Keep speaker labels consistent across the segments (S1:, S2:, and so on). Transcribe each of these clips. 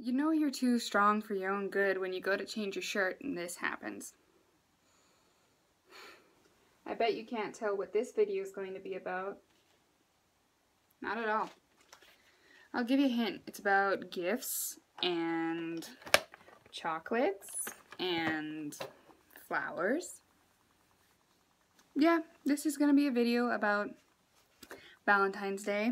S1: You know you're too strong for your own good when you go to change your shirt and this happens. I bet you can't tell what this video is going to be about. Not at all. I'll give you a hint. It's about gifts and chocolates and flowers. Yeah, this is going to be a video about Valentine's Day.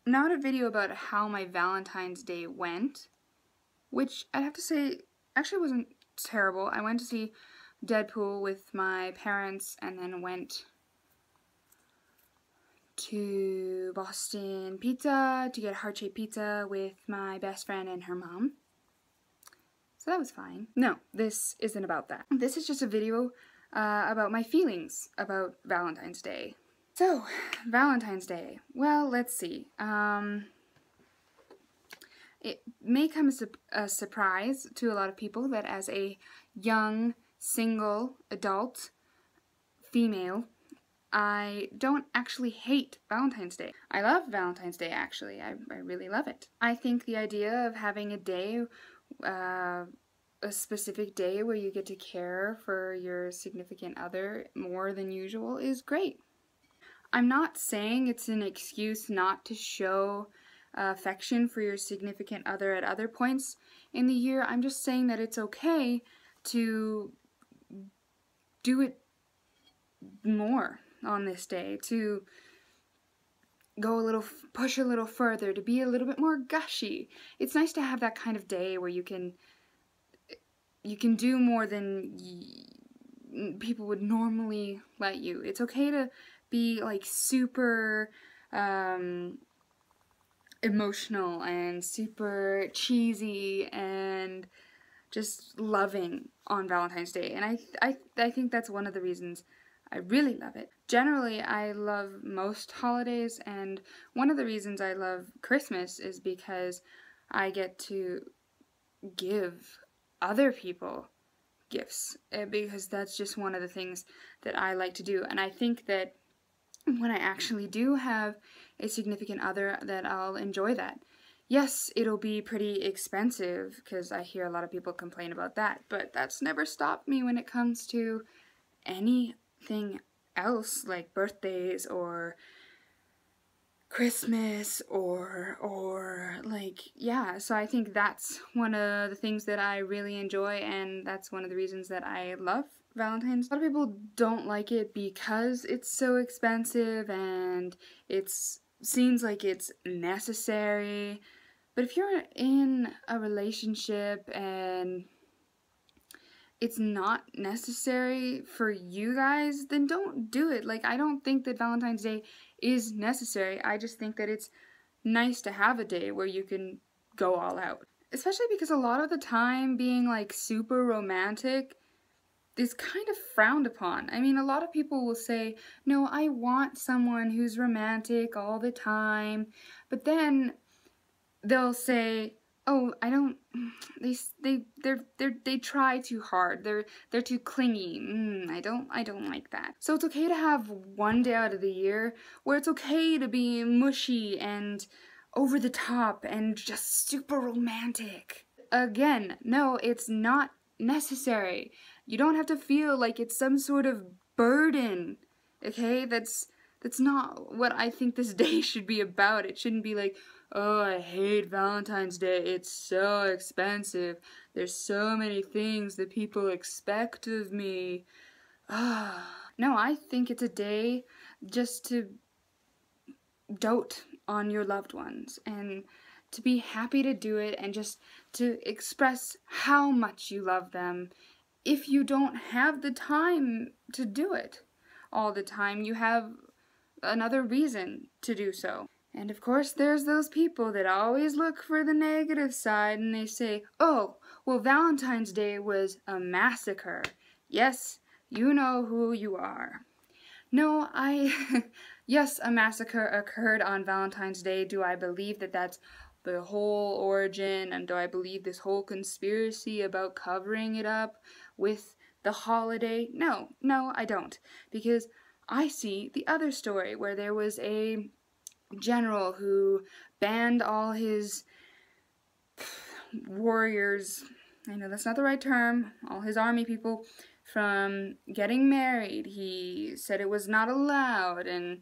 S1: Not a video about how my Valentine's Day went, which I have to say actually wasn't terrible. I went to see Deadpool with my parents and then went to Boston Pizza to get heart-shaped pizza with my best friend and her mom. So that was fine. No, this isn't about that. This is just a video about my feelings about Valentine's Day. So, Valentine's Day. Well, let's see. It may come as a surprise to a lot of people that as a young, single, adult female, I don't actually hate Valentine's Day. I love Valentine's Day, actually. I really love it. I think the idea of having a day, a specific day where you get to care for your significant other more than usual is great. I'm not saying it's an excuse not to show affection for your significant other at other points in the year. I'm just saying that it's okay to do it more on this day, to go a little, push a little further, to be a little bit more gushy. It's nice to have that kind of day where you can do more than people would normally let you. It's okay to be like super emotional and super cheesy and just loving on Valentine's Day, and I think that's one of the reasons I really love it. Generally, I love most holidays, and one of the reasons I love Christmas is because I get to give other people gifts, because that's just one of the things that I like to do, and I think that when I actually do have a significant other, that I'll enjoy that. Yes, it'll be pretty expensive, because I hear a lot of people complain about that, but that's never stopped me when it comes to anything else, like birthdays or Christmas or like, yeah, so I think that's one of the things that I really enjoy, and that's one of the reasons that I love Valentine's. A lot of people don't like it because it's so expensive and it seems like it's necessary. But if you're in a relationship and it's not necessary for you guys, then don't do it. Like, I don't think that Valentine's Day is necessary. I just think that it's nice to have a day where you can go all out. Especially because a lot of the time being like super romantic is kind of frowned upon. I mean, a lot of people will say, no, I want someone who's romantic all the time, but then they'll say, oh, I don't, they try too hard, they're too clingy, I don't like that. So it's okay to have one day out of the year where it's okay to be mushy and over the top and just super romantic. Again, no, it's not necessary. You don't have to feel like it's some sort of burden, okay? That's not what I think this day should be about. It shouldn't be like, oh, I hate Valentine's Day, it's so expensive, there's so many things that people expect of me. No, I think it's a day just to dote on your loved ones and to be happy to do it and just to express how much you love them. If you don't have the time to do it all the time, you have another reason to do so. And of course there's those people that always look for the negative side and they say, oh, well, Valentine's Day was a massacre. Yes, you know who you are. No, yes, a massacre occurred on Valentine's Day. Do I believe that that's the whole origin, and do I believe this whole conspiracy about covering it up with the holiday? No, I don't. Because I see the other story where there was a general who banned all his warriors, I know that's not the right term, all his army people, from getting married. He said it was not allowed, and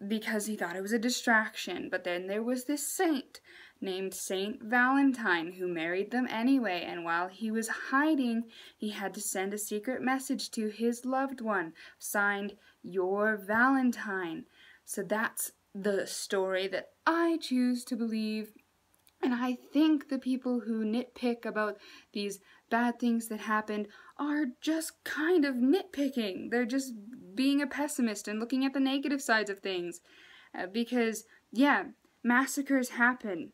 S1: because he thought it was a distraction. But then there was this saint named Saint Valentine who married them anyway, and while he was hiding, he had to send a secret message to his loved one, signed Your Valentine. So that's the story that I choose to believe. And I think the people who nitpick about these bad things that happened are just kind of nitpicking. They're just being a pessimist and looking at the negative sides of things. Because, yeah, massacres happen.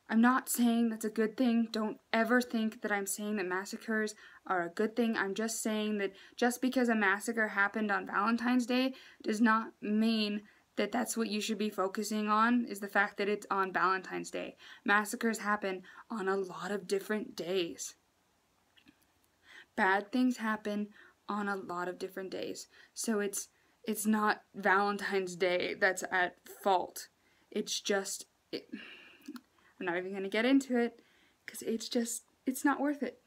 S1: I'm not saying that's a good thing. Don't ever think that I'm saying that massacres are a good thing. I'm just saying that just because a massacre happened on Valentine's Day does not mean that that's what you should be focusing on, is the fact that it's on Valentine's Day. Massacres happen on a lot of different days. Bad things happen on a lot of different days. So it's not Valentine's Day that's at fault. It's just, I'm not even going to get into it, because it's not worth it.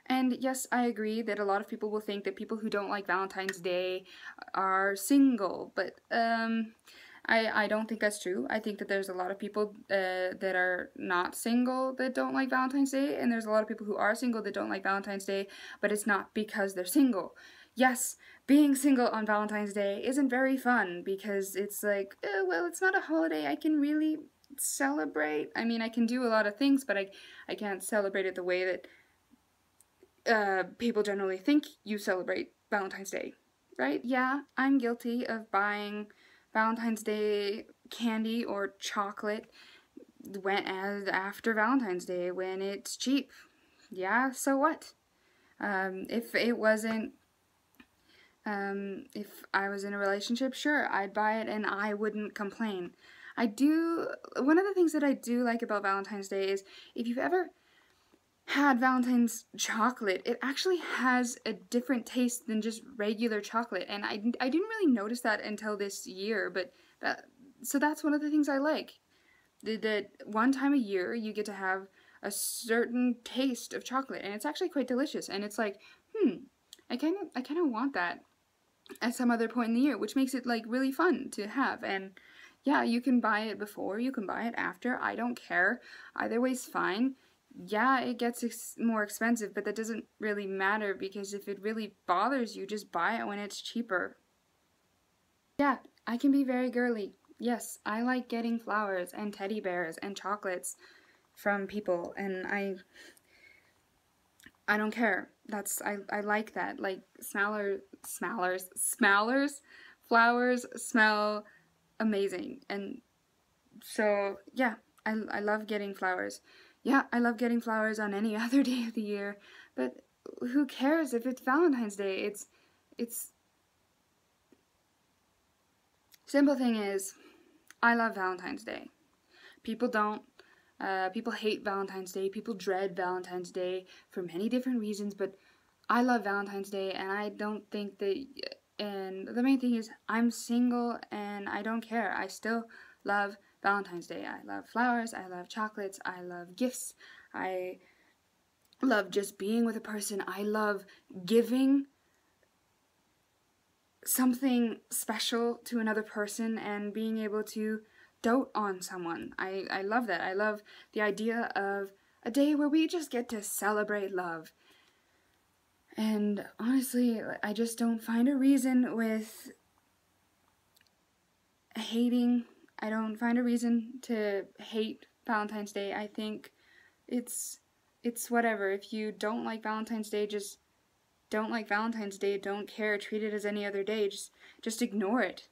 S1: And yes, I agree that a lot of people will think that people who don't like Valentine's Day are single, but I don't think that's true. I think that there's a lot of people that are not single that don't like Valentine's Day, and there's a lot of people who are single that don't like Valentine's Day, but it's not because they're single. Yes, being single on Valentine's Day isn't very fun, because it's like, well, it's not a holiday I can really celebrate. I mean, I can do a lot of things, but I can't celebrate it the way that people generally think you celebrate Valentine's Day, right? Yeah, I'm guilty of buying Valentine's Day candy or chocolate after Valentine's Day when it's cheap. Yeah, so what? If it wasn't, if I was in a relationship, sure, I'd buy it and I wouldn't complain. One of the things that I do like about Valentine's Day is, if you've ever had Valentine's chocolate, it actually has a different taste than just regular chocolate, and I didn't really notice that until this year, but so that's one of the things I like. That one time a year you get to have a certain taste of chocolate, and it's actually quite delicious, and it's like, I kind of want that at some other point in the year, which makes it like really fun to have. And yeah, you can buy it before, you can buy it after, I don't care. Either way's fine. Yeah, it gets more expensive, but that doesn't really matter, because if it really bothers you, just buy it when it's cheaper. Yeah, I can be very girly. Yes, I like getting flowers and teddy bears and chocolates from people, and I don't care. I like that. Like, flowers smell amazing, and so yeah, I love getting flowers. Yeah, I love getting flowers on any other day of the year, but who cares if it's Valentine's Day? It's simple thing is, I love Valentine's Day. People don't. People hate Valentine's Day. People dread Valentine's Day for many different reasons, but I love Valentine's Day, and I don't think that, and the main thing is, I'm single and I don't care. I still love Valentine's Day. I love flowers, I love chocolates, I love gifts, I love just being with a person, I love giving something special to another person and being able to dote on someone. I love that. I love the idea of a day where we just get to celebrate love. And honestly, I just don't find a reason with hating. I don't find a reason to hate Valentine's Day. I think it's whatever. If you don't like Valentine's Day, just don't like Valentine's Day. Don't care. Treat it as any other day. Just ignore it.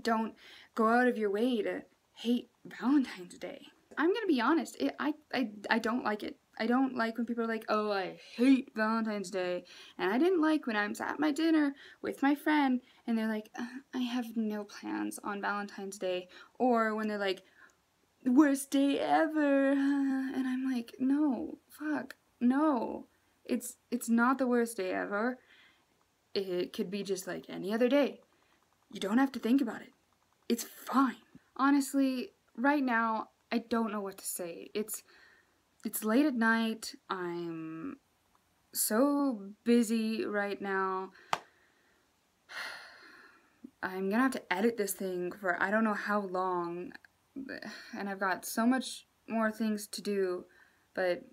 S1: Don't go out of your way to hate Valentine's Day. I'm gonna be honest. I don't like it. I don't like when people are like, oh, I hate Valentine's Day. And I didn't like when I was at my dinner with my friend and they're like, I have no plans on Valentine's Day. Or when they're like, worst day ever. And I'm like, no, fuck, no. It's not the worst day ever. It could be just like any other day. You don't have to think about it. It's fine. Honestly, right now, I don't know what to say. it's late at night. I'm so busy right now. I'm gonna have to edit this thing for I don't know how long, and I've got so much more things to do, but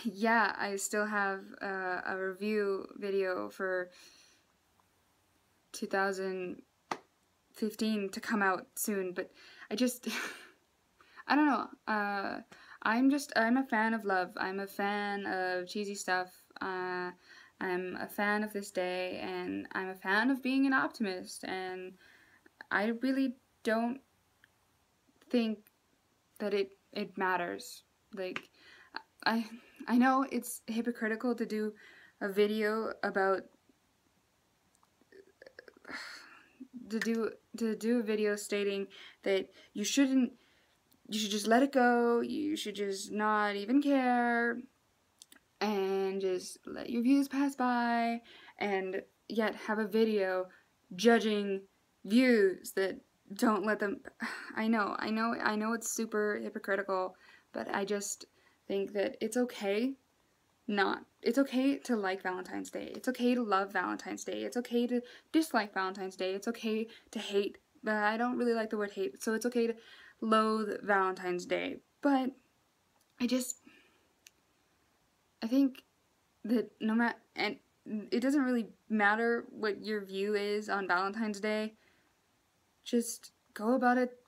S1: yeah, I still have a review video for 2015 to come out soon, but I just, I don't know, I'm a fan of love, I'm a fan of cheesy stuff, I'm a fan of this day, and I'm a fan of being an optimist, and I really don't think that it matters. Like, I I know it's hypocritical to do a video about to do a video stating that you should just let it go, you should just not even care and just let your views pass by, and yet have a video judging views that don't let them. I know it's super hypocritical, but I just think that it's okay to like Valentine's Day. It's okay to love Valentine's Day. It's okay to dislike Valentine's Day. It's okay to hate, but I don't really like the word hate, so it's okay to loathe Valentine's Day. But I think that no matter, and it doesn't really matter what your view is on Valentine's Day, just go about it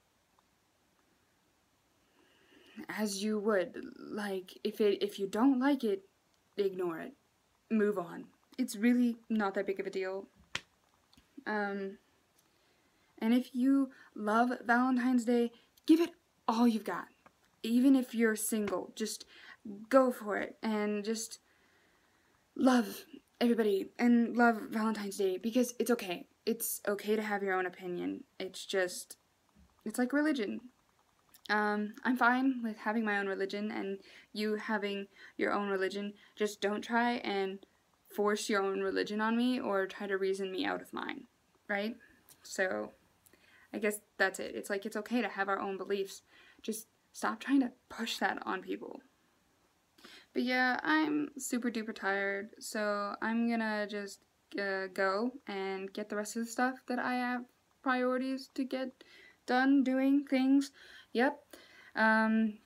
S1: as you would. Like, if you don't like it, ignore it. Move on. It's really not that big of a deal. And if you love Valentine's Day, give it all you've got. Even if you're single, just go for it and just love everybody and love Valentine's Day, because it's okay. It's okay to have your own opinion. It's like religion. I'm fine with having my own religion and you having your own religion. Just don't try and force your own religion on me or try to reason me out of mine, right? So I guess that's it. It's like, it's okay to have our own beliefs. Just stop trying to push that on people. But yeah, I'm super duper tired, so I'm gonna just go and get the rest of the stuff that I have priorities to get done doing things. Yep. Alright.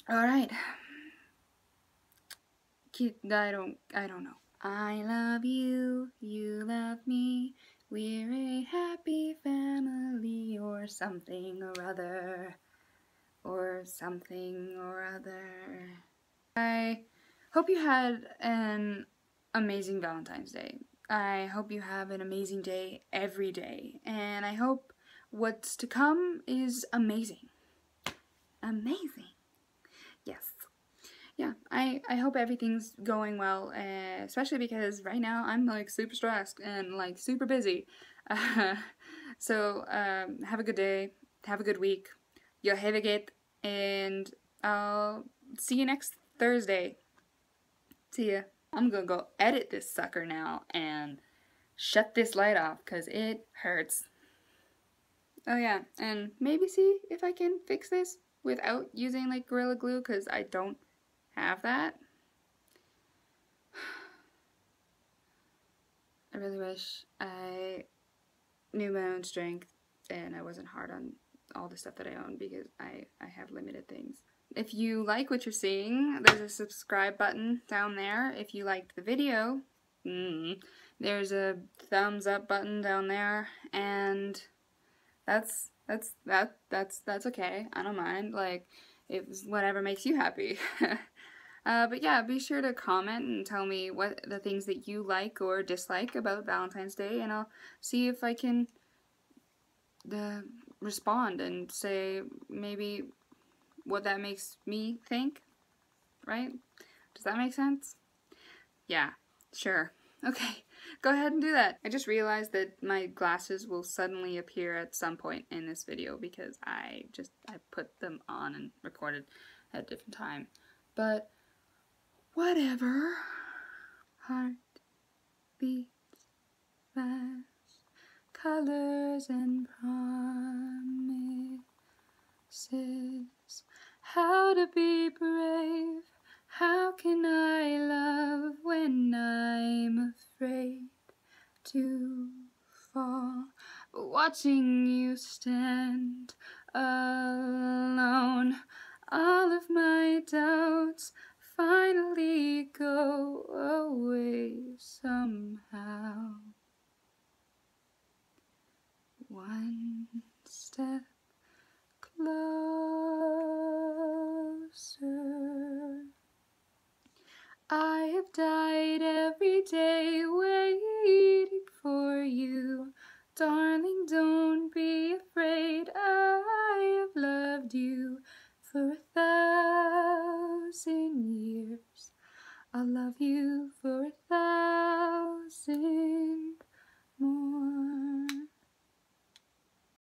S1: I don't know. I love you, you love me, we're a happy family, or something or other. Or something or other. I hope you had an amazing Valentine's Day. I hope you have an amazing day every day. And I hope what's to come is amazing. Amazing. Yes. Yeah, I hope everything's going well, especially because right now I'm like super stressed and like super busy. So have a good day, have a good week. Jag Heviget, and I'll see you next Thursday. See ya. I'm gonna go edit this sucker now and shut this light off because it hurts. Oh yeah, and maybe see if I can fix this without using like Gorilla Glue, because I don't have that. I really wish I knew my own strength and I wasn't hard on all the stuff that I own, because I have limited things. If you like what you're seeing, there's a subscribe button down there. If you liked the video, there's a thumbs up button down there, and that's okay. I don't mind. Like, it's whatever makes you happy. But yeah, be sure to comment and tell me what the things that you like or dislike about Valentine's Day, and I'll see if I can respond and say maybe what that makes me think, right? Does that make sense? Yeah, sure. Okay, go ahead and do that. I just realized that my glasses will suddenly appear at some point in this video because I put them on and recorded at a different time. But whatever. Heart beats fast. Colors and promises, how to be brave watching you stand alone. All of my doubts finally go away somehow. One step closer. I have died every day waiting for you. Darling, don't be afraid. I have loved you for